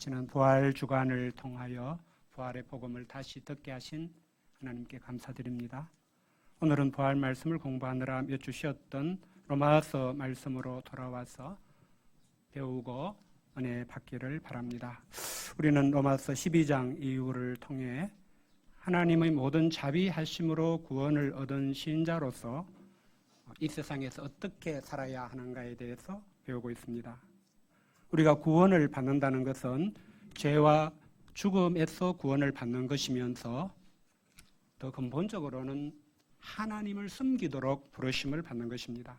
지난 부활 주간을 통하여 부활의 복음을 다시 듣게 하신 하나님께 감사드립니다. 오늘은 부활 말씀을 공부하느라 몇 주 쉬었던 로마서 말씀으로 돌아와서 배우고 은혜 받기를 바랍니다. 우리는 로마서 12장 이후를 통해 하나님의 모든 자비하심으로 구원을 얻은 신자로서 이 세상에서 어떻게 살아야 하는가에 대해서 배우고 있습니다. 우리가 구원을 받는다는 것은 죄와 죽음에서 구원을 받는 것이면서 더 근본적으로는 하나님을 섬기도록 부르심을 받는 것입니다.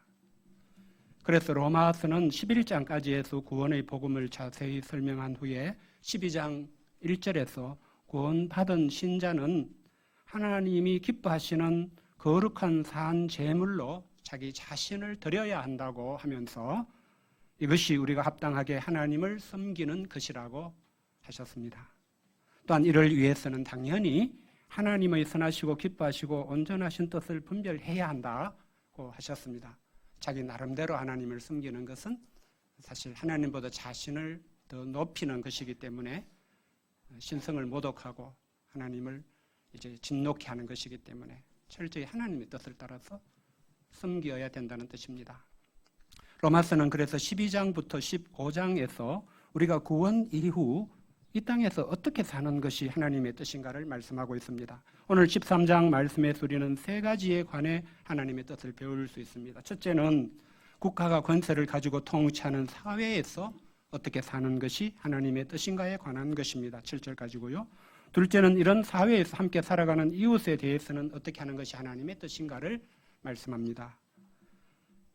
그래서 로마서는 11장까지 해서 구원의 복음을 자세히 설명한 후에 12장 1절에서 구원받은 신자는 하나님이 기뻐하시는 거룩한 산 제물로 자기 자신을 드려야 한다고 하면서 이것이 우리가 합당하게 하나님을 섬기는 것이라고 하셨습니다. 또한 이를 위해서는 당연히 하나님의 선하시고 기뻐하시고 온전하신 뜻을 분별해야 한다고 하셨습니다. 자기 나름대로 하나님을 섬기는 것은 사실 하나님보다 자신을 더 높이는 것이기 때문에 신성을 모독하고 하나님을 이제 진노케 하는 것이기 때문에 철저히 하나님의 뜻을 따라서 섬겨야 된다는 뜻입니다. 로마서는 그래서 12장부터 15장에서 우리가 구원 이후 이 땅에서 어떻게 사는 것이 하나님의 뜻인가를 말씀하고 있습니다. 오늘 13장 말씀에서 우리는 세 가지에 관해 하나님의 뜻을 배울 수 있습니다. 첫째는 국가가 권세를 가지고 통치하는 사회에서 어떻게 사는 것이 하나님의 뜻인가에 관한 것입니다. 7절 가지고요. 둘째는 이런 사회에서 함께 살아가는 이웃에 대해서는 어떻게 하는 것이 하나님의 뜻인가를 말씀합니다.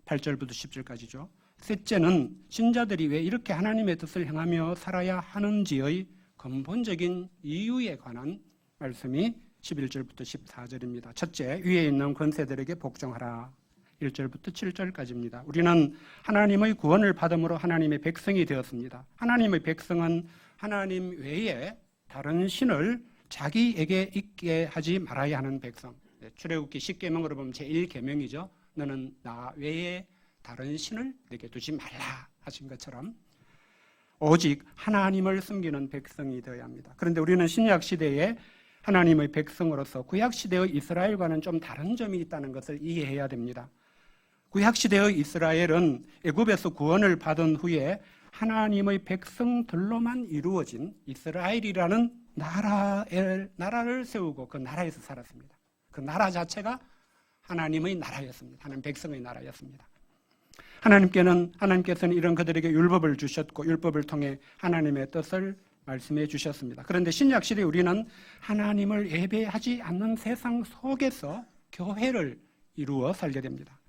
8절부터 10절까지죠. 셋째는 신자들이 왜 이렇게 하나님의 뜻을 행하며 살아야 하는지의 근본적인 이유에 관한 말씀이 11절부터 14절입니다. 첫째, 위에 있는 권세들에게 복종하라. 1절부터 7절까지입니다. 우리는 하나님의 구원을 받음으로 하나님의 백성이 되었습니다. 하나님의 백성은 하나님 외에 다른 신을 자기에게 있게 하지 말아야 하는 백성. 출애굽기 10계명으로 보면 제1계명이죠. 너는 나 외에 다른 신을 내게 두지 말라 하신 것처럼 오직 하나님을 섬기는 백성이 되어야 합니다. 그런데 우리는 신약 시대에 하나님의 백성으로서 구약 시대의 이스라엘과는 좀 다른 점이 있다는 것을 이해해야 됩니다. 구약 시대의 이스라엘은 애굽에서 구원을 받은 후에 하나님의 백성들로만 이루어진 이스라엘이라는 나라를 세우고 그 나라에서 살았습니다. 그 나라 자체가 하나님의 나라였습니다. 하나님 백성의 나라였습니다. 하나님께서는 이런 그들에게 율법을 주셨고 율법을 통해 하나님의 뜻을 말씀해 주셨습니다. 그런데 신약 시대에 우리는 하나님을 예배하지 않는 세상 속에서 교회를 이루어 살게 됩니다.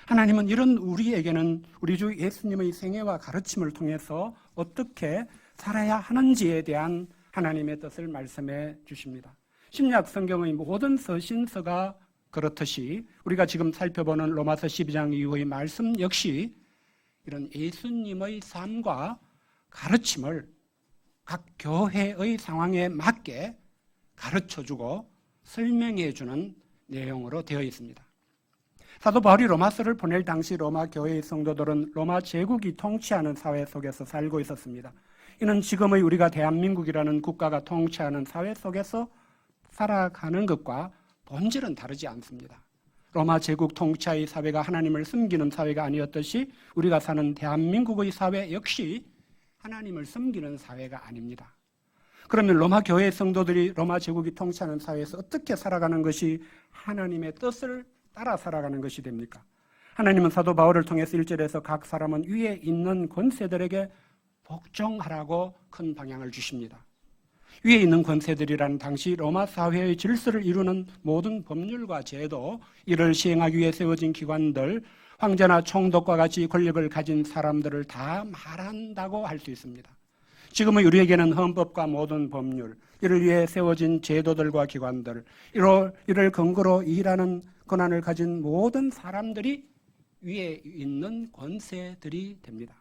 하나님은 이런 우리에게는 우리 주 예수님의 생애와 가르침을 통해서 어떻게 살아야 하는지에 대한 하나님의 뜻을 말씀해 주십니다. 신약 성경의 모든 서신서가 그렇듯이 우리가 지금 살펴보는 로마서 12장 이후의 말씀 역시 이런 예수님의 삶과 가르침을 각 교회의 상황에 맞게 가르쳐주고 설명해주는 내용으로 되어 있습니다. 사도 바울이 로마서를 보낼 당시 로마 교회의 성도들은 로마 제국이 통치하는 사회 속에서 살고 있었습니다. 이는 지금의 우리가 대한민국이라는 국가가 통치하는 사회 속에서 살아가는 것과 본질은 다르지 않습니다. 로마 제국 통치의 사회가 하나님을 섬기는 사회가 아니었듯이 우리가 사는 대한민국의 사회 역시 하나님을 섬기는 사회가 아닙니다. 그러면 로마 교회 성도들이 로마 제국이 통치하는 사회에서 어떻게 살아가는 것이 하나님의 뜻을 따라 살아가는 것이 됩니까? 하나님은 사도 바울을 통해서 1절에서 각 사람은 위에 있는 권세들에게 복종하라고 큰 방향을 주십니다. 위에 있는 권세들이라는 당시 로마 사회의 질서를 이루는 모든 법률과 제도, 이를 시행하기 위해 세워진 기관들, 황제나 총독과 같이 권력을 가진 사람들을 다 말한다고 할 수 있습니다. 지금의 우리에게는 헌법과 모든 법률, 이를 위해 세워진 제도들과 기관들, 이를 근거로 일하는 권한을 가진 모든 사람들이 위에 있는 권세들이 됩니다.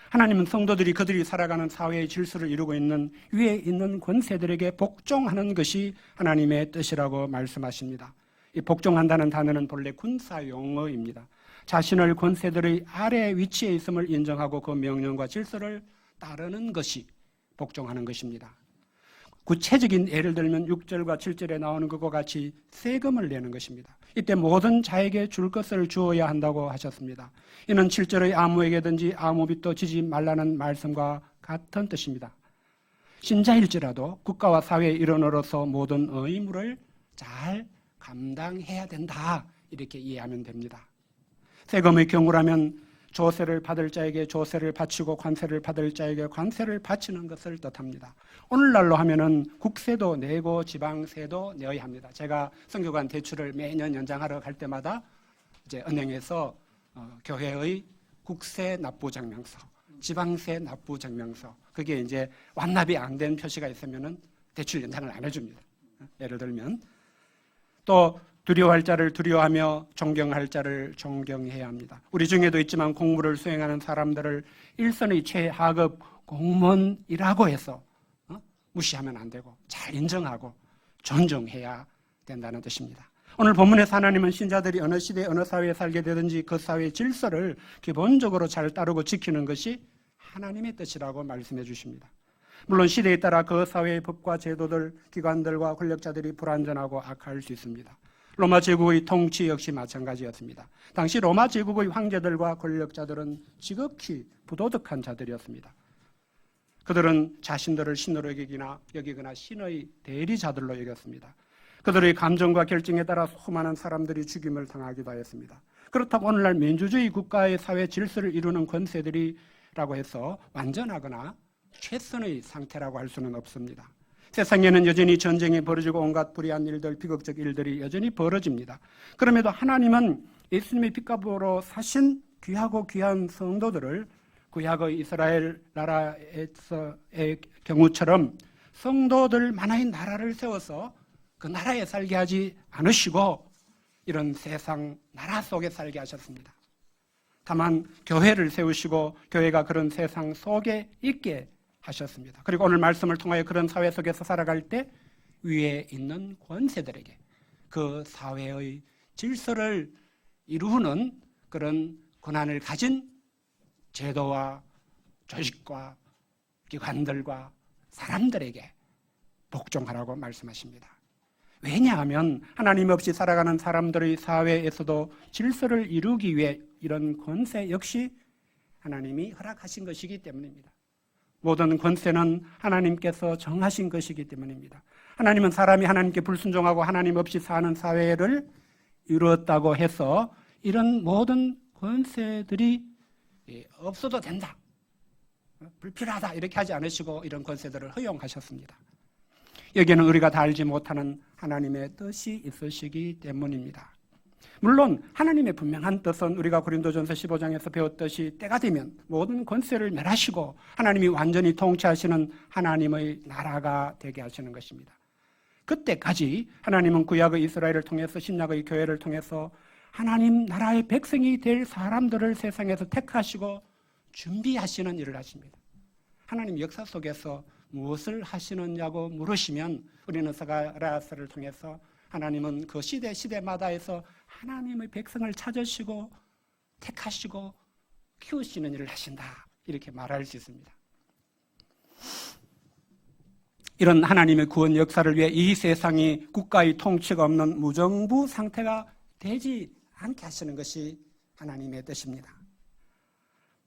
하나님은 성도들이 그들이 살아가는 사회의 질서를 이루고 있는 위에 있는 권세들에게 복종하는 것이 하나님의 뜻이라고 말씀하십니다. 이 복종한다는 단어는 본래 군사 용어입니다. 자신을 권세들의 아래 위치에 있음을 인정하고 그 명령과 질서를 따르는 것이 복종하는 것입니다. 구체적인 예를 들면 6절과 7절에 나오는 것과 같이 세금을 내는 것입니다. 이때 모든 자에게 줄 것을 주어야 한다고 하셨습니다. 이는 7절의 아무에게든지 아무 빚도 지지 말라는 말씀과 같은 뜻입니다. 신자일지라도 국가와 사회의 일원으로서 모든 의무를 잘 감당해야 된다, 이렇게 이해하면 됩니다. 세금의 경우라면 조세를 받을 자에게 조세를 바치고 관세를 받을 자에게 관세를 바치는 것을 뜻합니다. 오늘날로 하면은 국세도 내고 지방세도 내어야 합니다. 제가 선교관 대출을 매년 연장하러 갈 때마다 이제 은행에서 교회의 국세 납부 증명서, 지방세 납부 증명서, 그게 이제 완납이 안 된 표시가 있으면은 대출 연장을 안 해줍니다. 예를 들면 또 두려워할 자를 두려워하며 존경할 자를 존경해야 합니다. 우리 중에도 있지만 공무를 수행하는 사람들을 일선의 최하급 공무원이라고 해서 무시하면 안 되고 잘 인정하고 존중해야 된다는 뜻입니다. 오늘 본문에서 하나님은 신자들이 어느 시대 어느 사회에 살게 되든지 그 사회의 질서를 기본적으로 잘 따르고 지키는 것이 하나님의 뜻이라고 말씀해 주십니다. 물론 시대에 따라 그 사회의 법과 제도들, 기관들과 권력자들이 불완전하고 악할 수 있습니다. 로마 제국의 통치 역시 마찬가지였습니다. 당시 로마 제국의 황제들과 권력자들은 지극히 부도덕한 자들이었습니다. 그들은 자신들을 신으로 여기거나 신의 대리자들로 여겼습니다. 그들의 감정과 결정에 따라 수많은 사람들이 죽임을 당하기도 하였습니다. 그렇다고 오늘날 민주주의 국가의 사회 질서를 이루는 권세들이라고 해서 완전하거나 최선의 상태라고 할 수는 없습니다. 세상에는 여전히 전쟁이 벌어지고 온갖 불의한 일들, 비극적 일들이 여전히 벌어집니다. 그럼에도 하나님은 예수님의 핏값으로 사신 귀하고 귀한 성도들을 구약의 이스라엘 나라에서의 경우처럼 성도들 만화의 나라를 세워서 그 나라에 살게 하지 않으시고 이런 세상 나라 속에 살게 하셨습니다. 다만 교회를 세우시고 교회가 그런 세상 속에 있게 하셨습니다. 그리고 오늘 말씀을 통하여 그런 사회 속에서 살아갈 때 위에 있는 권세들에게 그 사회의 질서를 이루는 그런 권한을 가진 제도와 조직과 기관들과 사람들에게 복종하라고 말씀하십니다. 왜냐하면 하나님 없이 살아가는 사람들의 사회에서도 질서를 이루기 위해 이런 권세 역시 하나님이 허락하신 것이기 때문입니다. 모든 권세는 하나님께서 정하신 것이기 때문입니다. 하나님은 사람이 하나님께 불순종하고 하나님 없이 사는 사회를 이루었다고 해서 이런 모든 권세들이 없어도 된다, 불필요하다 이렇게 하지 않으시고 이런 권세들을 허용하셨습니다. 여기에는 우리가 다 알지 못하는 하나님의 뜻이 있으시기 때문입니다. 물론 하나님의 분명한 뜻은 우리가 고린도전서 15장에서 배웠듯이 때가 되면 모든 권세를 멸하시고 하나님이 완전히 통치하시는 하나님의 나라가 되게 하시는 것입니다. 그때까지 하나님은 구약의 이스라엘을 통해서 신약의 교회를 통해서 하나님 나라의 백성이 될 사람들을 세상에서 택하시고 준비하시는 일을 하십니다. 하나님 역사 속에서 무엇을 하시느냐고 물으시면 우리는 스가랴서를 통해서 하나님은 그 시대마다에서 하나님의 백성을 찾으시고 택하시고 키우시는 일을 하신다, 이렇게 말할 수 있습니다. 이런 하나님의 구원 역사를 위해 이 세상이 국가의 통치가 없는 무정부 상태가 되지 않게 하시는 것이 하나님의 뜻입니다.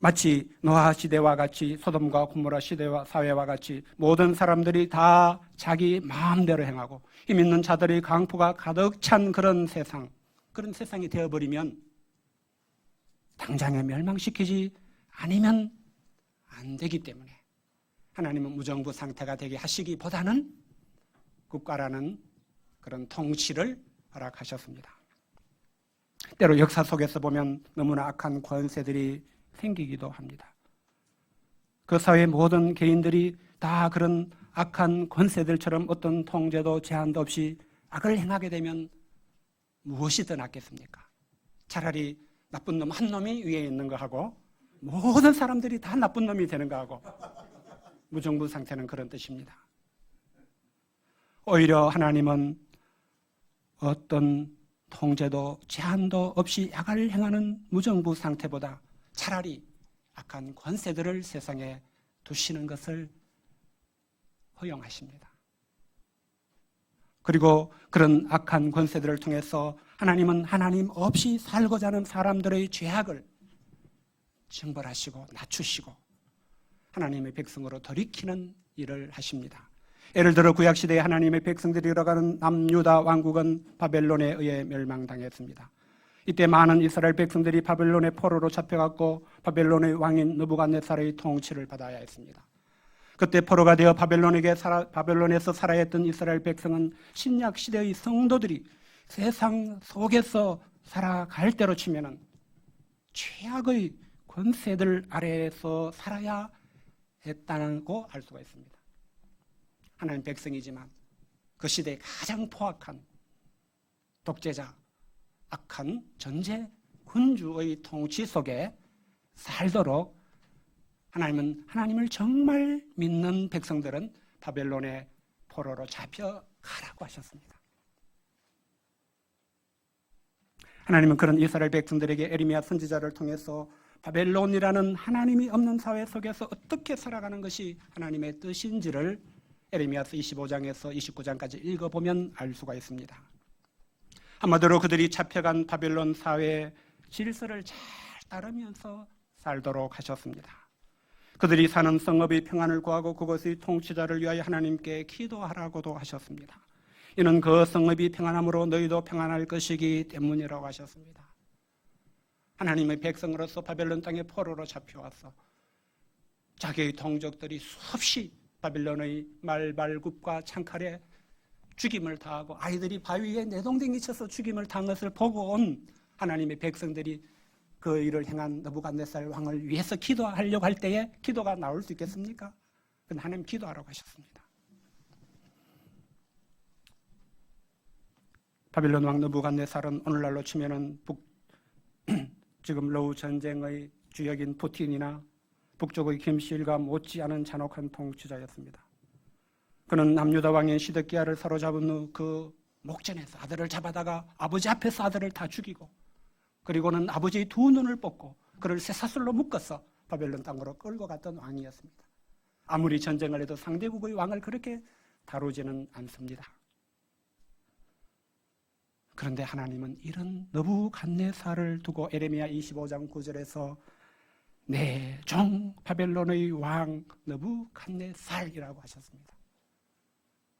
마치 노아 시대와 같이 소돔과 고모라 시대와 사회와 같이 모든 사람들이 다 자기 마음대로 행하고 힘 있는 자들의 강포가 가득 찬 그런 세상이 되어버리면 당장에 멸망시키지 않으면 안 되기 때문에 하나님은 무정부 상태가 되게 하시기보다는 국가라는 그런 통치를 허락하셨습니다. 때로 역사 속에서 보면 너무나 악한 권세들이 생기기도 합니다. 그 사회의 모든 개인들이 다 그런 악한 권세들처럼 어떤 통제도 제한도 없이 악을 행하게 되면 무엇이 더 낫겠습니까? 차라리 나쁜 놈 한 놈이 위에 있는 거하고 모든 사람들이 다 나쁜 놈이 되는 거하고 무정부 상태는 그런 뜻입니다. 오히려 하나님은 어떤 통제도 제한도 없이 악을 행하는 무정부 상태보다 차라리 악한 권세들을 세상에 두시는 것을 허용하십니다. 그리고 그런 악한 권세들을 통해서 하나님은 하나님 없이 살고자 하는 사람들의 죄악을 징벌하시고 낮추시고 하나님의 백성으로 돌이키는 일을 하십니다. 예를 들어 구약시대에 하나님의 백성들이 들어가는 남유다 왕국은 바벨론에 의해 멸망당했습니다. 이때 많은 이스라엘 백성들이 바벨론의 포로로 잡혀갔고 바벨론의 왕인 느부갓네살의 통치를 받아야 했습니다. 그때 포로가 되어 바벨론에서 살아야 했던 이스라엘 백성은 신약 시대의 성도들이 세상 속에서 살아갈 때로 치면은 최악의 권세들 아래에서 살아야 했다고 알 수가 있습니다. 하나님 백성이지만 그 시대의 가장 포악한 독재자, 악한 전제 군주의 통치 속에 살도록 하나님은 하나님을 정말 믿는 백성들은 바벨론의 포로로 잡혀가라고 하셨습니다. 하나님은 그런 이스라엘 백성들에게 에레미야 선지자를 통해서 바벨론이라는 하나님이 없는 사회 속에서 어떻게 살아가는 것이 하나님의 뜻인지를 에레미야서 25장에서 29장까지 읽어보면 알 수가 있습니다. 한마디로 그들이 잡혀간 바벨론 사회의 질서를 잘 따르면서 살도록 하셨습니다. 그들이 사는 성읍의 평안을 구하고 그것의 통치자를 위하여 하나님께 기도하라고도 하셨습니다. 이는 그 성읍이 평안함으로 너희도 평안할 것이기 때문이라고 하셨습니다. 하나님의 백성으로서 바벨론 땅에 포로로 잡혀와서 자기의 동족들이 수없이 바벨론의 말발굽과 창칼에 죽임을 당하고 아이들이 바위에 내동댕이 쳐서 죽임을 당한 것을 보고 온 하나님의 백성들이 그 일을 행한 느부갓네살 왕을 위해서 기도하려고 할 때에 기도가 나올 수 있겠습니까? 그런데 하나님 기도하라고 하셨습니다. 바벨론 왕 느부갓네살은 오늘날로 치면은 지금 러우 전쟁의 주역인 푸틴이나 북쪽의 김시일과 못지않은 잔혹한 통치자였습니다. 그는 남유다 왕인 시드기야를 사로잡은 후 그 목전에서 아들을 잡아다가 아버지 앞에서 아들을 다 죽이고 그리고는 아버지의 두 눈을 뽑고 그를 쇠사슬로 묶어서 바벨론 땅으로 끌고 갔던 왕이었습니다. 아무리 전쟁을 해도 상대국의 왕을 그렇게 다루지는 않습니다. 그런데 하나님은 이런 느부갓네살을 두고 에레미야 25장 9절에서 내 종 바벨론의 왕 느부갓네살이라고 하셨습니다.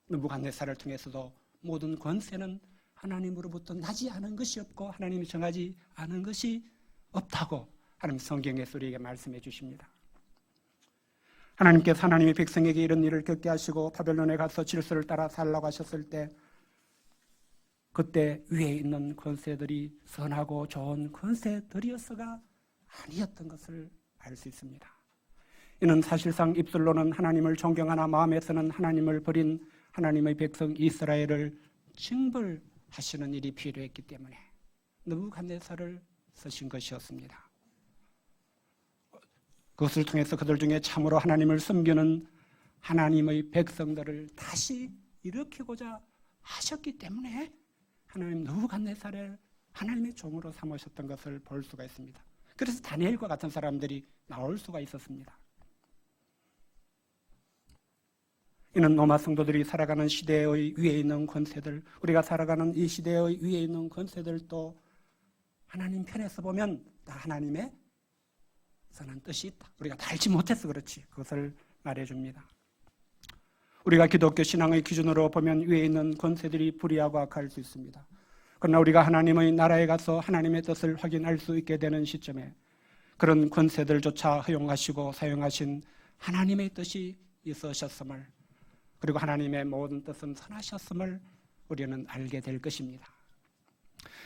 느부갓네살을 통해서도 모든 권세는 하나님으로부터 나지 않은 것이 없고 하나님이 정하지 않은 것이 없다고 하나님 성경에서 우리에게 말씀해 주십니다. 하나님께서 하나님의 백성에게 이런 일을 겪게 하시고 바벨론에 가서 질서를 따라 살라고 하셨을 때 그때 위에 있는 권세들이 선하고 좋은 권세들이었어가 아니었던 것을 알 수 있습니다. 이는 사실상 입술로는 하나님을 존경하나 마음에서는 하나님을 버린 하나님의 백성 이스라엘을 징벌하시는 일이 필요했기 때문에 느부갓네살을 쓰신 것이었습니다. 그것을 통해서 그들 중에 참으로 하나님을 섬기는 하나님의 백성들을 다시 일으키고자 하셨기 때문에 하나님 느부갓네살을 하나님의 종으로 삼으셨던 것을 볼 수가 있습니다. 그래서 다니엘과 같은 사람들이 나올 수가 있었습니다. 이는 로마 성도들이 살아가는 시대의 위에 있는 권세들, 우리가 살아가는 이 시대의 위에 있는 권세들도 하나님 편에서 보면 다 하나님의 선한 뜻이 있다. 우리가 다 알지 못해서 그렇지. 그것을 말해줍니다. 우리가 기독교 신앙의 기준으로 보면 위에 있는 권세들이 불의하고 악할 수 있습니다. 그러나 우리가 하나님의 나라에 가서 하나님의 뜻을 확인할 수 있게 되는 시점에 그런 권세들조차 허용하시고 사용하신 하나님의 뜻이 있으셨음을 그리고 하나님의 모든 뜻은 선하셨음을 우리는 알게 될 것입니다.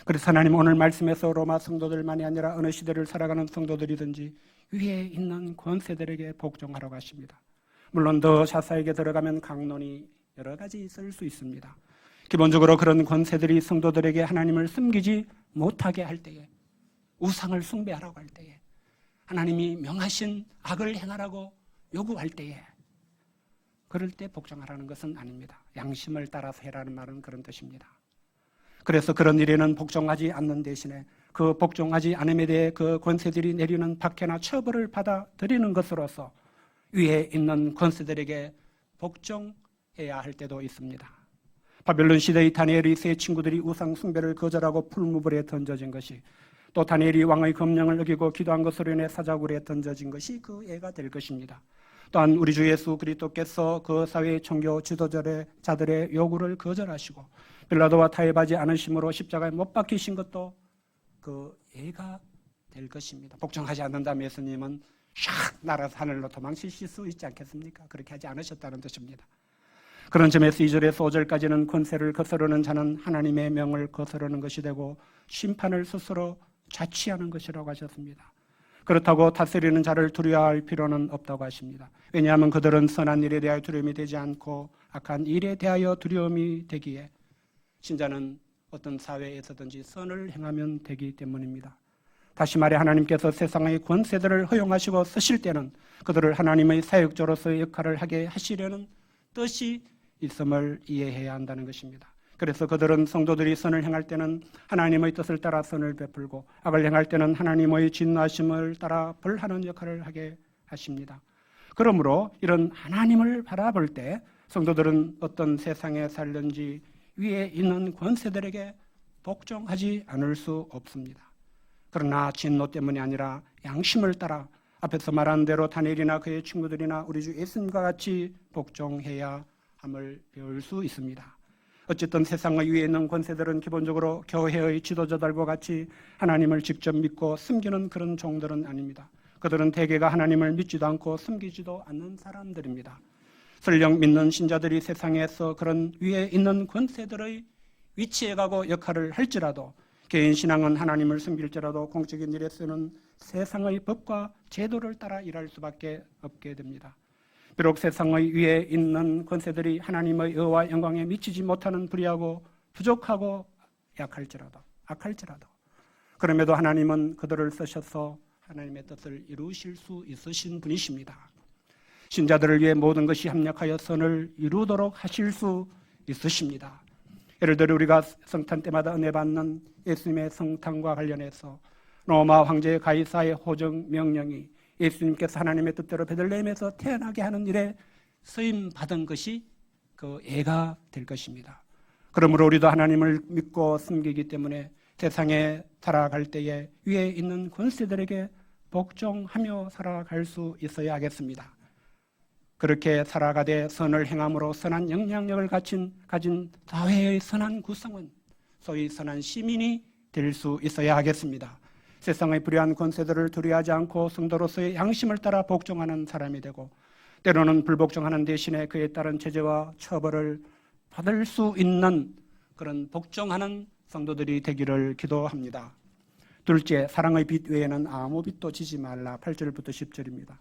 그래서 하나님 오늘 말씀에서 로마 성도들만이 아니라 어느 시대를 살아가는 성도들이든지 위에 있는 권세들에게 복종하라고 하십니다. 물론 더 자세하게 들어가면 강론이 여러 가지 있을 수 있습니다. 기본적으로 그런 권세들이 성도들에게 하나님을 섬기지 못하게 할 때에 우상을 숭배하라고 할 때에 하나님이 명하신 악을 행하라고 요구할 때에 그럴 때 복종하라는 것은 아닙니다. 양심을 따라서 해라는 말은 그런 뜻입니다. 그래서 그런 일에는 복종하지 않는 대신에 그 복종하지 않음에 대해 그 권세들이 내리는 박해나 처벌을 받아들이는 것으로서 위에 있는 권세들에게 복종하는 해야 할 때도 있습니다. 바벨론 시대의 다니엘의 세 친구들이 우상 숭배를 거절하고 풀무불에 던져진 것이, 또 다니엘이 왕의 검령을 어기고 기도한 것으로 인해 사자굴에 던져진 것이 그 예가 될 것입니다. 또한 우리 주 예수 그리스도께서 그 사회의 종교 지도자들의 요구를 거절하시고 빌라도와 타협하지 않으심으로 십자가에 못 박히신 것도 그 예가 될 것입니다. 복종하지 않는다면 예수님은 샥 날아서 하늘로 도망치실 수 있지 않겠습니까? 그렇게 하지 않으셨다는 뜻입니다. 그런 점에서 2절에서 5절까지는 권세를 거스르는 자는 하나님의 명을 거스르는 것이 되고 심판을 스스로 자취하는 것이라고 하셨습니다. 그렇다고 다스리는 자를 두려워할 필요는 없다고 하십니다. 왜냐하면 그들은 선한 일에 대하여 두려움이 되지 않고 악한 일에 대하여 두려움이 되기에 신자는 어떤 사회에서든지 선을 행하면 되기 때문입니다. 다시 말해 하나님께서 세상의 권세들을 허용하시고 쓰실 때는 그들을 하나님의 사역자로서의 역할을 하게 하시려는 뜻이 있음을 이해해야 한다는 것입니다. 그래서 그들은 성도들이 선을 행할 때는 하나님의 뜻을 따라 선을 베풀고 악을 행할 때는 하나님의 진노하심을 따라 벌하는 역할을 하게 하십니다. 그러므로 이런 하나님을 바라볼 때 성도들은 어떤 세상에 살는지 위에 있는 권세들에게 복종하지 않을 수 없습니다. 그러나 진노 때문이 아니라 양심을 따라 앞에서 말한 대로 다니엘이나 그의 친구들이나 우리 주 예수님과 같이 복종해야 함을 배울 수 있습니다. 어쨌든 세상의 위에 있는 권세들은 기본적으로 교회의 지도자들과 같이 하나님을 직접 믿고 섬기는 그런 종들은 아닙니다. 그들은 대개가 하나님을 믿지도 않고 섬기지도 않는 사람들입니다. 설령 믿는 신자들이 세상에서 그런 위에 있는 권세들의 위치에 가고 역할을 할지라도 개인 신앙은 하나님을 섬길지라도 공적인 일에서는 세상의 법과 제도를 따라 일할 수밖에 없게 됩니다. 비록 세상의 위에 있는 권세들이 하나님의 의와 영광에 미치지 못하는 불의하고 부족하고 악할지라도 그럼에도 하나님은 그들을 쓰셔서 하나님의 뜻을 이루실 수 있으신 분이십니다. 신자들을 위해 모든 것이 합력하여 선을 이루도록 하실 수 있으십니다. 예를 들어 우리가 성탄 때마다 은혜 받는 예수님의 성탄과 관련해서 로마 황제 가이사의 호정 명령이 예수님께서 하나님의 뜻대로 베들레헴에서 태어나게 하는 일에 쓰임 받은 것이 그 예가 될 것입니다. 그러므로 우리도 하나님을 믿고 섬기기 때문에 세상에 살아갈 때에 위에 있는 권세들에게 복종하며 살아갈 수 있어야 하겠습니다. 그렇게 살아가되 선을 행함으로 선한 영향력을 가진 사회의 선한 구성원, 소위 선한 시민이 될 수 있어야 하겠습니다. 세상의 불의한 권세들을 두려워하지 않고 성도로서의 양심을 따라 복종하는 사람이 되고 때로는 불복종하는 대신에 그에 따른 제재와 처벌을 받을 수 있는 그런 복종하는 성도들이 되기를 기도합니다. 둘째, 사랑의 빛 외에는 아무 빛도 지지 말라. 8절부터 10절입니다.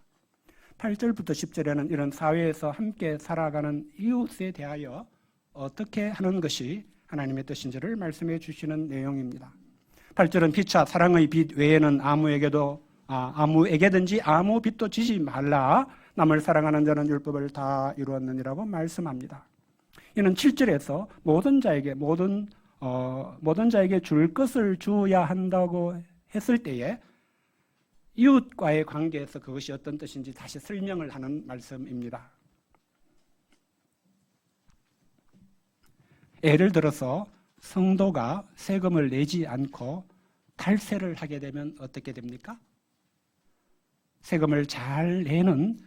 8절부터 10절에는 이런 사회에서 함께 살아가는 이웃에 대하여 어떻게 하는 것이 하나님의 뜻인지를 말씀해 주시는 내용입니다. 8절은 피차 사랑의 빛 외에는 아무에게든지 아무 빛도 지지 말라. 남을 사랑하는 자는 율법을 다 이루었느니라고 말씀합니다. 이는 7절에서 모든 자에게 줄 것을 주어야 한다고 했을 때에 이웃과의 관계에서 그것이 어떤 뜻인지 다시 설명을 하는 말씀입니다. 예를 들어서 성도가 세금을 내지 않고 탈세를 하게 되면 어떻게 됩니까? 세금을 잘 내는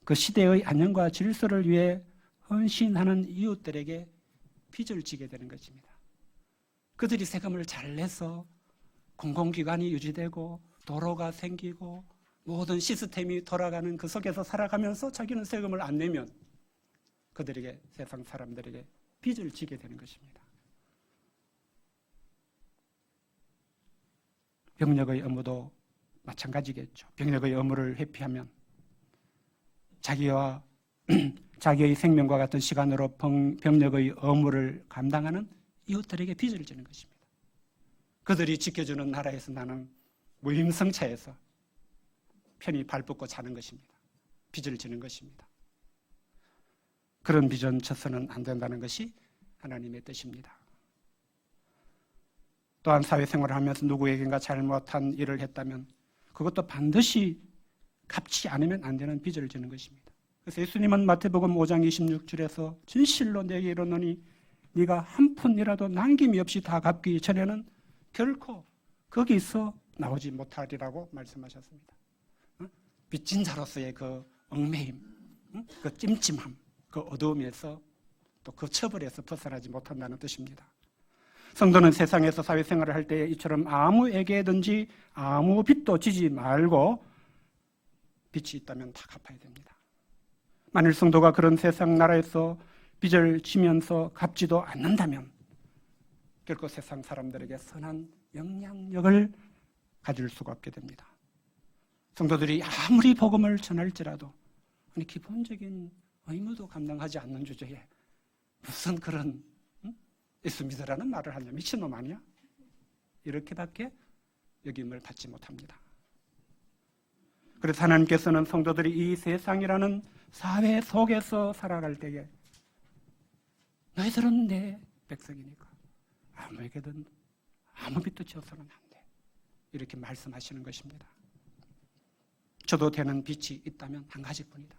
그 시대의 안녕과 질서를 위해 헌신하는 이웃들에게 빚을 지게 되는 것입니다. 그들이 세금을 잘 내서 공공기관이 유지되고 도로가 생기고 모든 시스템이 돌아가는 그 속에서 살아가면서 자기는 세금을 안 내면 그들에게, 세상 사람들에게 빚을 지게 되는 것입니다. 병력의 업무도 마찬가지겠죠. 병력의 업무를 회피하면 자기의 생명과 같은 시간으로 병력의 업무를 감당하는 이웃들에게 빚을 지는 것입니다. 그들이 지켜주는 나라에서 나는 무임승차해서 편히 발벗고 자는 것입니다. 빚을 지는 것입니다. 그런 빚은 져서는 안 된다는 것이 하나님의 뜻입니다. 또한 사회생활을 하면서 누구에겐가 잘못한 일을 했다면 그것도 반드시 갚지 않으면 안 되는 빚을 지는 것입니다. 그래서 예수님은 마태복음 5장 26절에서 진실로 내게 이르노니 네가 한 푼이라도 남김이 없이 다 갚기 전에는 결코 거기서 나오지 못하리라고 말씀하셨습니다. 빚진 자로서의 그 얽매임, 그 찜찜함, 그 어두움에서 또 그 처벌에서 벗어나지 못한다는 뜻입니다. 성도는 세상에서 사회생활을 할 때 이처럼 아무에게든지 아무 빚도 지지 말고 빚이 있다면 다 갚아야 됩니다. 만일 성도가 그런 세상 나라에서 빚을 지면서 갚지도 않는다면 결코 세상 사람들에게 선한 영향력을 가질 수가 없게 됩니다. 성도들이 아무리 복음을 전할지라도 기본적인 의무도 감당하지 않는 주제에 무슨 그런 예수 믿으라는 말을 하냐, 미친놈 아니야? 이렇게밖에 여김을 받지 못합니다. 그래서 하나님께서는 성도들이 이 세상이라는 사회 속에서 살아갈 때에 너희들은 내 백성이니까 아무에게든 아무 빚도 지어서는 안 돼, 이렇게 말씀하시는 것입니다. 저도 되는 빛이 있다면 한 가지뿐이다.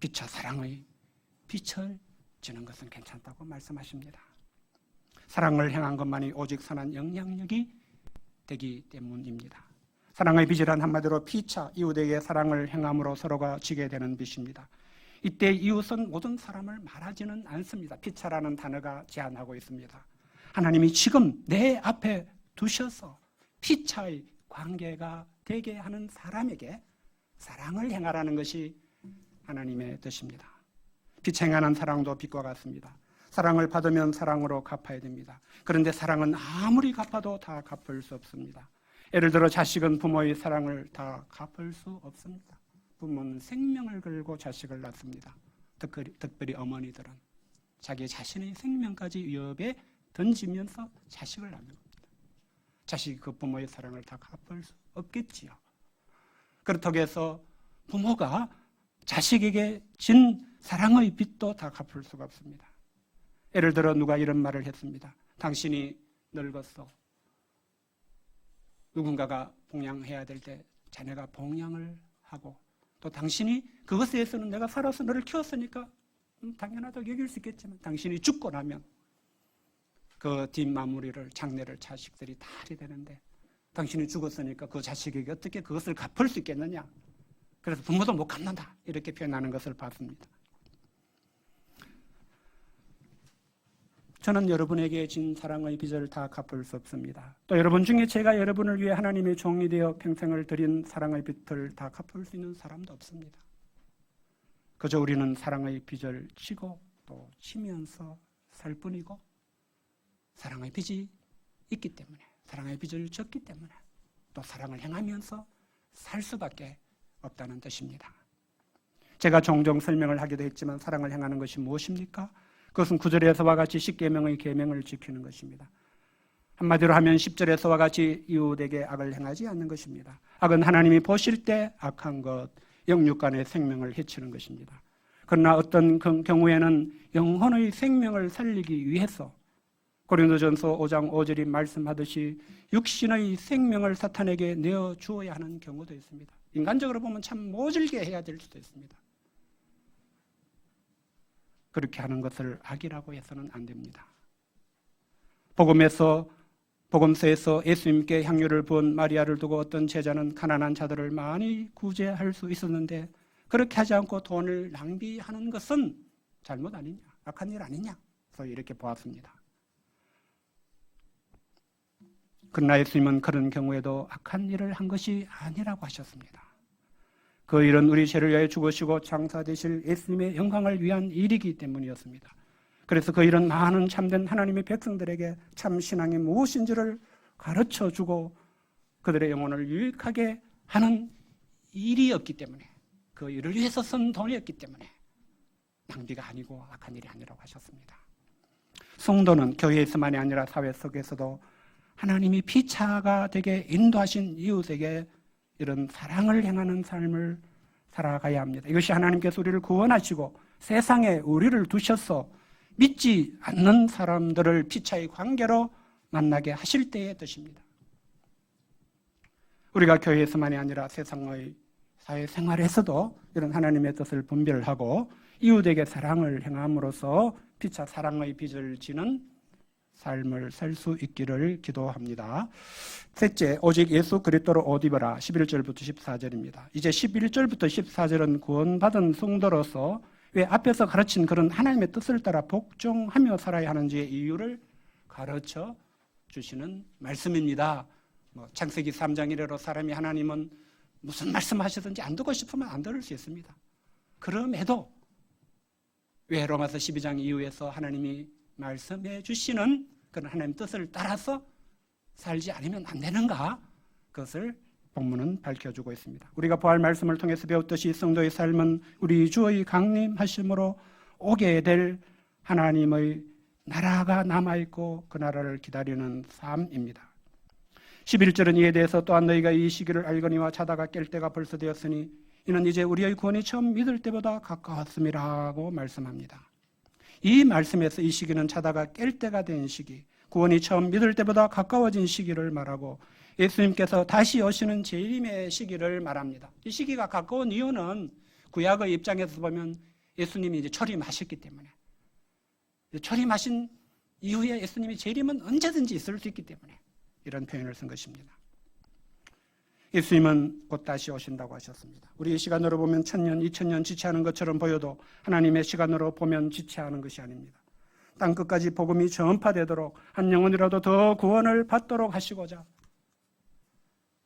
빛과 사랑의 빛을 지는 것은 괜찮다고 말씀하십니다. 사랑을 행한 것만이 오직 선한 영향력이 되기 때문입니다. 사랑의 빛이란 한마디로 피차 이웃에게 사랑을 행함으로 서로가 지게 되는 빛입니다. 이때 이웃은 모든 사람을 말하지는 않습니다. 피차라는 단어가 제한하고 있습니다. 하나님이 지금 내 앞에 두셔서 피차의 관계가 되게 하는 사람에게 사랑을 행하라는 것이 하나님의 뜻입니다. 빛 행하는 사랑도 빛과 같습니다. 사랑을 받으면 사랑으로 갚아야 됩니다. 그런데 사랑은 아무리 갚아도 다 갚을 수 없습니다. 예를 들어 자식은 부모의 사랑을 다 갚을 수 없습니다. 부모는 생명을 걸고 자식을 낳습니다. 특별히 어머니들은 자기 자신의 생명까지 위협에 던지면서 자식을 낳는 겁니다. 자식이 그 부모의 사랑을 다 갚을 수 없겠지요. 그렇다고 해서 부모가 자식에게 진 사랑의 빚도 다 갚을 수가 없습니다. 예를 들어 누가 이런 말을 했습니다. 당신이 늙었어. 누군가가 봉양해야 될 때 자네가 봉양을 하고, 또 당신이 그것에 대해서는 내가 살아서 너를 키웠으니까 당연하다고 여길 수 있겠지만, 당신이 죽고 나면 그 뒷마무리를, 장례를 자식들이 다 하게 되는데 당신이 죽었으니까 그 자식에게 어떻게 그것을 갚을 수 있겠느냐. 그래서 부모도 못 갚는다, 이렇게 표현하는 것을 봤습니다. 저는 여러분에게 진 사랑의 빚을 다 갚을 수 없습니다. 또 여러분 중에 제가 여러분을 위해 하나님의 종이 되어 평생을 드린 사랑의 빚을 다 갚을 수 있는 사람도 없습니다. 그저 우리는 사랑의 빚을 지고 또 지면서 살 뿐이고, 사랑의 빚이 있기 때문에, 사랑의 빚을 졌기 때문에 또 사랑을 행하면서 살 수밖에 없다는 뜻입니다. 제가 종종 설명을 하기도 했지만 사랑을 행하는 것이 무엇입니까? 그것은 9절에서와 같이 10계명의 계명을 지키는 것입니다. 한마디로 하면 10절에서와 같이 이웃에게 악을 행하지 않는 것입니다. 악은 하나님이 보실 때 악한 것, 영육간의 생명을 해치는 것입니다. 그러나 어떤 경우에는 영혼의 생명을 살리기 위해서 고린도전서 5장 5절이 말씀하듯이 육신의 생명을 사탄에게 내어주어야 하는 경우도 있습니다. 인간적으로 보면 참 모질게 해야 될 수도 있습니다. 그렇게 하는 것을 악이라고 해서는 안 됩니다. 복음서에서 예수님께 향유를 부은 마리아를 두고 어떤 제자는 가난한 자들을 많이 구제할 수 있었는데 그렇게 하지 않고 돈을 낭비하는 것은 잘못 아니냐, 악한 일 아니냐, 그래서 이렇게 보았습니다. 그러나 예수님은 그런 경우에도 악한 일을 한 것이 아니라고 하셨습니다. 그 일은 우리 죄를 위하여 죽으시고 장사되실 예수님의 영광을 위한 일이기 때문이었습니다. 그래서 그 일은 많은 참된 하나님의 백성들에게 참 신앙이 무엇인지를 가르쳐주고 그들의 영혼을 유익하게 하는 일이었기 때문에, 그 일을 위해서 쓴 돈이었기 때문에 낭비가 아니고 악한 일이 아니라고 하셨습니다. 성도는 교회에서만이 아니라 사회 속에서도 하나님이 피차가 되게 인도하신 이웃에게 이런 사랑을 행하는 삶을 살아가야 합니다. 이것이 하나님께서 우리를 구원하시고 세상에 우리를 두셔서 믿지 않는 사람들을 피차의 관계로 만나게 하실 때의 뜻입니다. 우리가 교회에서만이 아니라 세상의 사회생활에서도 이런 하나님의 뜻을 분별하고 이웃에게 사랑을 행함으로써 피차 사랑의 빚을 지는 삶을 살 수 있기를 기도합니다. 셋째, 오직 예수 그리스도로 옷 입어라. 11절부터 14절입니다. 이제 11절부터 14절은 구원받은 성도로서 왜 앞에서 가르친 그런 하나님의 뜻을 따라 복종하며 살아야 하는지의 이유를 가르쳐 주시는 말씀입니다. 창세기 3장 이래로 사람이 하나님은 무슨 말씀하시든지 안 듣고 싶으면 안 들을 수 있습니다. 그럼에도 왜 로마서 12장 이후에서 하나님이 말씀해 주시는 그런 하나님의 뜻을 따라서 살지 않으면 안 되는가? 그것을 본문은 밝혀주고 있습니다. 우리가 부활 말씀을 통해서 배웠듯이 성도의 삶은 우리 주의 강림하심으로 오게 될 하나님의 나라가 남아있고 그 나라를 기다리는 삶입니다. 11절은 이에 대해서 또한 너희가 이 시기를 알거니와 자다가 깰 때가 벌써 되었으니 이는 이제 우리의 구원이 처음 믿을 때보다 가까웠음이라고 말씀합니다. 이 말씀에서 이 시기는 자다가 깰 때가 된 시기, 구원이 처음 믿을 때보다 가까워진 시기를 말하고 예수님께서 다시 오시는 재림의 시기를 말합니다. 이 시기가 가까운 이유는 구약의 입장에서 보면 예수님이 이제 초림하셨기 때문에, 초림하신 이후에 예수님이 재림은 언제든지 있을 수 있기 때문에 이런 표현을 쓴 것입니다. 예수님은 곧 다시 오신다고 하셨습니다. 우리의 시간으로 보면 1000년, 2000년 지체하는 것처럼 보여도 하나님의 시간으로 보면 지체하는 것이 아닙니다. 땅끝까지 복음이 전파되도록 한 영혼이라도 더 구원을 받도록 하시고자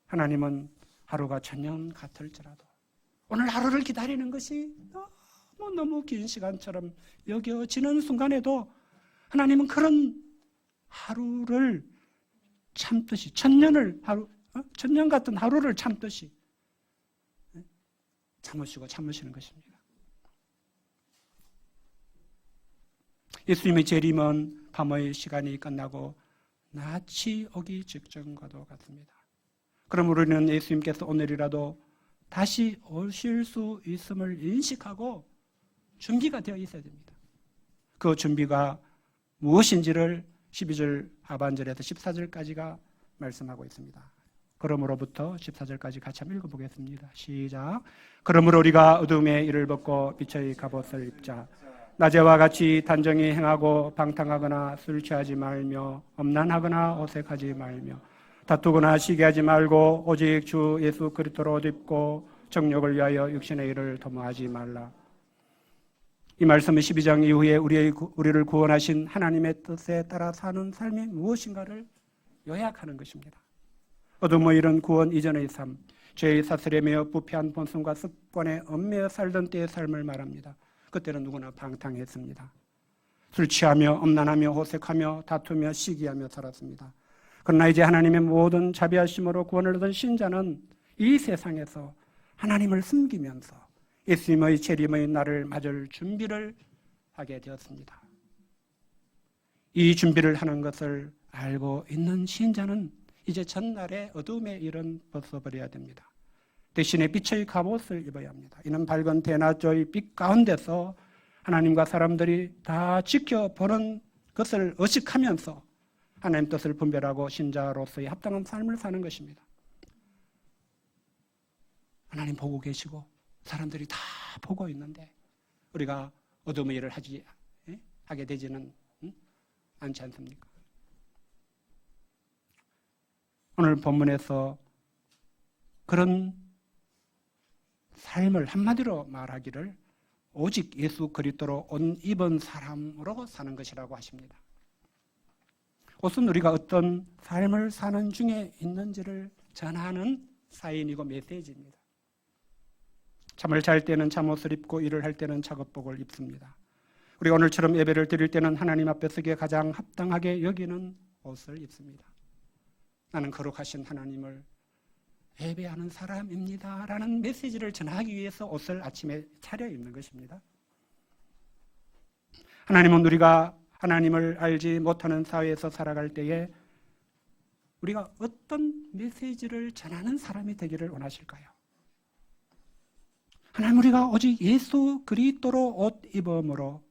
하나님은 하루가 1000년 같을지라도 오늘 하루를 기다리는 것이 너무 긴 시간처럼 여겨지는 순간에도 하나님은 그런 하루를 참듯이 1000년 같은 하루를 참듯이 참으시는 것입니다. 예수님의 재림은 밤의 시간이 끝나고 낯이 오기 직전과도 같습니다. 그럼 우리는 예수님께서 오늘이라도 다시 오실 수 있음을 인식하고 준비가 되어 있어야 됩니다. 그 준비가 무엇인지를 12절 하반절에서 14절까지가 말씀하고 있습니다. 그러므로부터 14절까지 같이 한번 읽어보겠습니다. 시작. 그러므로 우리가 어둠의 일을 벗고 빛의 갑옷을 입자. 낮에와 같이 단정히 행하고 방탕하거나 술 취하지 말며 엄난하거나 어색하지 말며 다투거나 시기하지 말고 오직 주 예수 그리스도로 옷 입고 정욕을 위하여 육신의 일을 도모하지 말라. 이 말씀은 12장 이후에 우리를 구원하신 하나님의 뜻에 따라 사는 삶이 무엇인가를 요약하는 것입니다. 어둠의 일은 구원 이전의 삶, 죄의 사슬에 매여 부패한 본성과 습관에 얽매여 살던 때의 삶을 말합니다. 그때는 누구나 방탕했습니다. 술 취하며 엄난하며 호색하며 다투며 시기하며 살았습니다. 그러나 이제 하나님의 모든 자비하심으로 구원을 얻은 신자는 이 세상에서 하나님을 숨기면서 예수님의 재림의 날을 맞을 준비를 하게 되었습니다. 이 준비를 하는 것을 알고 있는 신자는 이제 전날의 어둠의 일은 벗어버려야 됩니다. 대신에 빛의 갑옷을 입어야 합니다. 이는 밝은 대낮의 빛 가운데서 하나님과 사람들이 다 지켜보는 것을 의식하면서 하나님 뜻을 분별하고 신자로서의 합당한 삶을 사는 것입니다. 하나님 보고 계시고 사람들이 다 보고 있는데 우리가 어둠의 일을 하게 되지는 않지 않습니까? 오늘 본문에서 그런 삶을 한마디로 말하기를 오직 예수 그리스도로 옷 입은 사람으로 사는 것이라고 하십니다. 옷은 우리가 어떤 삶을 사는 중에 있는지를 전하는 사인이고 메시지입니다. 잠을 잘 때는 잠옷을 입고 일을 할 때는 작업복을 입습니다. 우리가 오늘처럼 예배를 드릴 때는 하나님 앞에 서기에 가장 합당하게 여기는 옷을 입습니다. 나는 거룩하신 하나님을 예배하는 사람입니다 라는 메시지를 전하기 위해서 옷을 아침에 차려입는 것입니다. 하나님은 우리가 하나님을 알지 못하는 사회에서 살아갈 때에 우리가 어떤 메시지를 전하는 사람이 되기를 원하실까요? 하나님, 우리가 오직 예수 그리스도로 옷 입음으로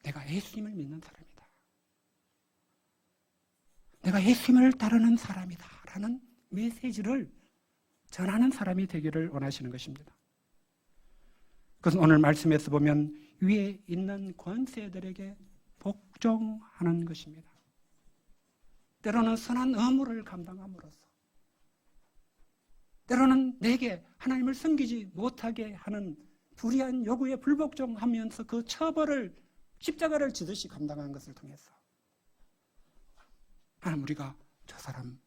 내가 예수님을 믿는 사람이다, 내가 예수님을 따르는 사람이다 라는 메시지를 전하는 사람이 되기를 원하시는 것입니다. 그것은 오늘 말씀에서 보면 위에 있는 권세들에게 복종하는 것입니다. 때로는 선한 의무를 감당함으로써, 때로는 내게 하나님을 섬기지 못하게 하는 불의한 요구에 불복종하면서 그 처벌을 십자가를 지듯이 감당한 것을 통해서 하나님, 우리가 저 사람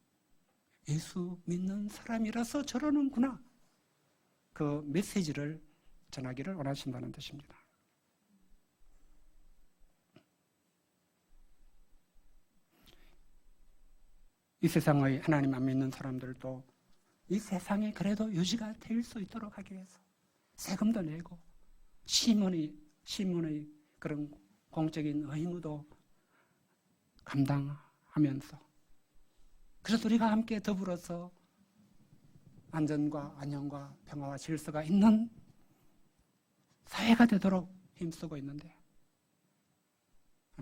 예수 믿는 사람이라서 저러는구나, 그 메시지를 전하기를 원하신다는 뜻입니다. 이 세상의 하나님 안 믿는 사람들도 이 세상에 그래도 유지가 될 수 있도록 하기 위해서 세금도 내고 신문의 그런 공적인 의무도 감당하면서, 그래서 우리가 함께 더불어서 안전과 안녕과 평화와 질서가 있는 사회가 되도록 힘쓰고 있는데,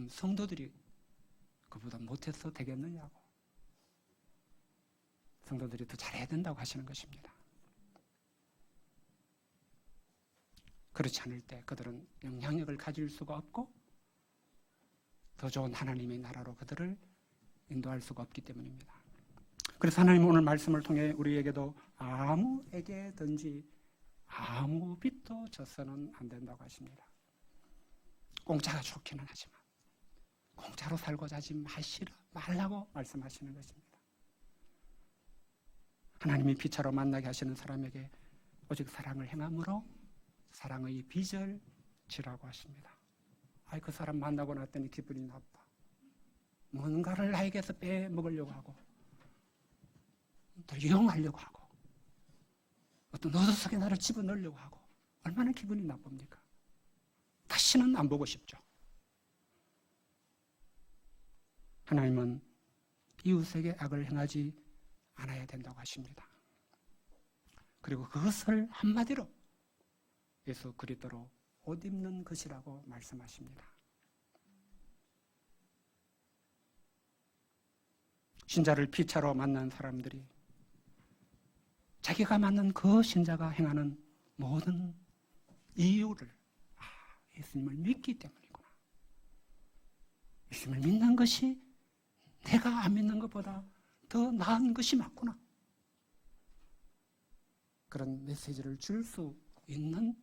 성도들이 그보다 못해서 되겠느냐고, 성도들이 더 잘해야 된다고 하시는 것입니다. 그렇지 않을 때 그들은 영향력을 가질 수가 없고 더 좋은 하나님의 나라로 그들을 인도할 수가 없기 때문입니다. 그래서 하나님은 오늘 말씀을 통해 우리에게도 아무에게든지 아무 빚도 져서는 안 된다고 하십니다. 공짜가 좋기는 하지만 공짜로 살고자 하지 말라고 말씀하시는 것입니다. 하나님이 피차로 만나게 하시는 사람에게 오직 사랑을 행함으로 사랑의 빚을 지라고 하십니다. 그 사람 만나고 났더니 기분이 나빠. 뭔가를 나에게서 빼먹으려고 하고 또 이용하려고 하고 어떤 노도 속에 나를 집어넣으려고 하고, 얼마나 기분이 나쁩니까? 다시는 안 보고 싶죠. 하나님은 이웃에게 악을 행하지 않아야 된다고 하십니다. 그리고 그것을 한마디로 예수 그리스도로 옷 입는 것이라고 말씀하십니다. 신자를 피차로 만난 사람들이 자기가 만난 그 신자가 행하는 모든 이유를 예수님을 믿기 때문이구나, 예수님을 믿는 것이 내가 안 믿는 것보다 더 나은 것이 맞구나, 그런 메시지를 줄 수 있는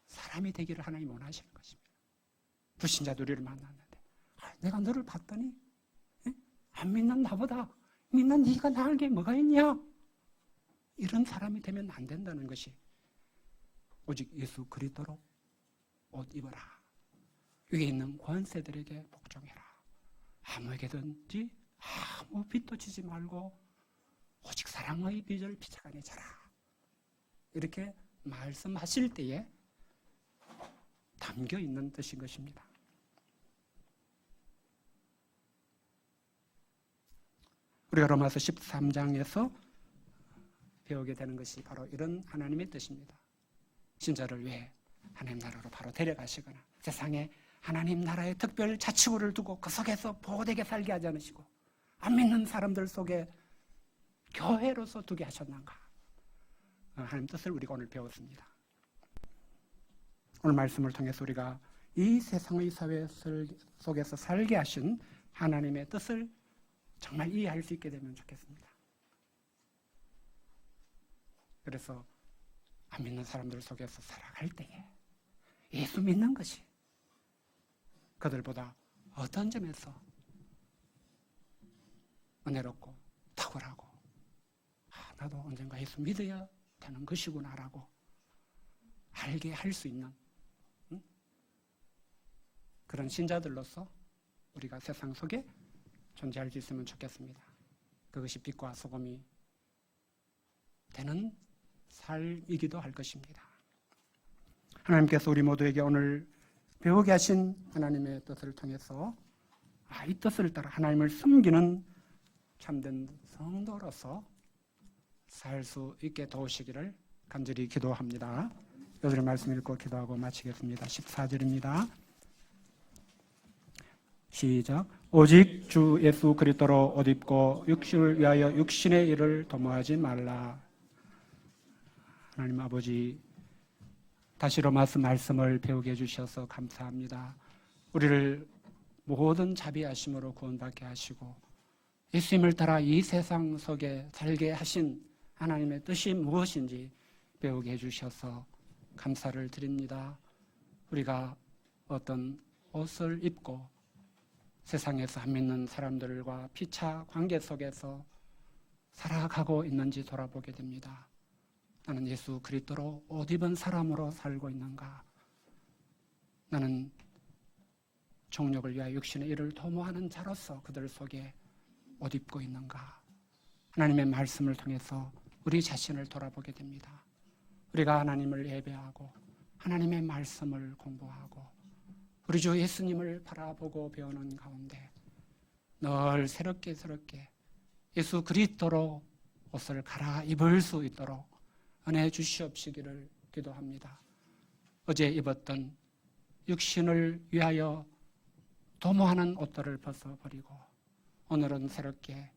사람이 되기를 하나님 원하시는 것입니다. 불신자들을 만났는데 내가 너를 봤더니 안 믿는 나보다 믿는 네가 나을 게 뭐가 있냐, 이런 사람이 되면 안 된다는 것이, 오직 예수 그리스도로 옷 입어라, 위에 있는 권세들에게 복종해라, 아무에게든지 아무 빚도 지지 말고 오직 사랑의 빚을 피차간에 져라, 이렇게 말씀하실 때에 담겨 있는 뜻인 것입니다. 우리가 로마서 13장에서 배우게 되는 것이 바로 이런 하나님의 뜻입니다. 신자를 위해 하나님 나라로 바로 데려가시거나 세상에 하나님 나라의 특별 자치구를 두고 그 속에서 보호되게 살게 하지 않으시고 안 믿는 사람들 속에 교회로서 두게 하셨는가, 하나님 뜻을 우리가 오늘 배웠습니다. 오늘 말씀을 통해서 우리가 이 세상의 사회 속에서 살게 하신 하나님의 뜻을 정말 이해할 수 있게 되면 좋겠습니다. 그래서 안 믿는 사람들 속에서 살아갈 때에 예수 믿는 것이 그들보다 어떤 점에서 은혜롭고 탁월하고 나도 언젠가 예수 믿어야 되는 것이구나라고 알게 할 수 있는 그런 신자들로서 우리가 세상 속에 존재할 수 있으면 좋겠습니다. 그것이 빛과 소금이 되는 삶이기도 할 것입니다. 하나님께서 우리 모두에게 오늘 배우게 하신 하나님의 뜻을 통해서 이 뜻을 따라 하나님을 섬기는 참된 성도로서 살 수 있게 도우시기를 간절히 기도합니다. 여러분의 말씀 읽고 기도하고 마치겠습니다. 14절입니다. 시작. 오직 주 예수 그리스도로 옷 입고 육신을 위하여 육신의 일을 도모하지 말라. 하나님 아버지, 다시 로마서 말씀을 배우게 해주셔서 감사합니다. 우리를 모든 자비하심으로 구원받게 하시고 예수님을 따라 이 세상 속에 살게 하신 하나님의 뜻이 무엇인지 배우게 해주셔서 감사를 드립니다. 우리가 어떤 옷을 입고 세상에서 안 믿는 사람들과 피차 관계 속에서 살아가고 있는지 돌아보게 됩니다. 나는 예수 그리스도로 옷 입은 사람으로 살고 있는가? 나는 정욕을 위하여 육신의 일을 도모하는 자로서 그들 속에 옷 입고 있는가? 하나님의 말씀을 통해서 우리 자신을 돌아보게 됩니다. 우리가 하나님을 예배하고 하나님의 말씀을 공부하고 우리 주 예수님을 바라보고 배우는 가운데 늘 새롭게 예수 그리스도로 옷을 갈아입을 수 있도록 은혜 주시옵시기를 기도합니다. 어제 입었던 육신을 위하여 도모하는 옷들을 벗어버리고 오늘은 새롭게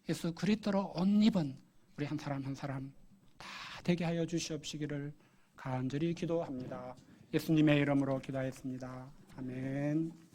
예수 그리스도로 옷 입은 우리 한 사람 한 사람 다 되게 하여 주시옵시기를 간절히 기도합니다. 예수님의 이름으로 기도하였습니다. 아멘.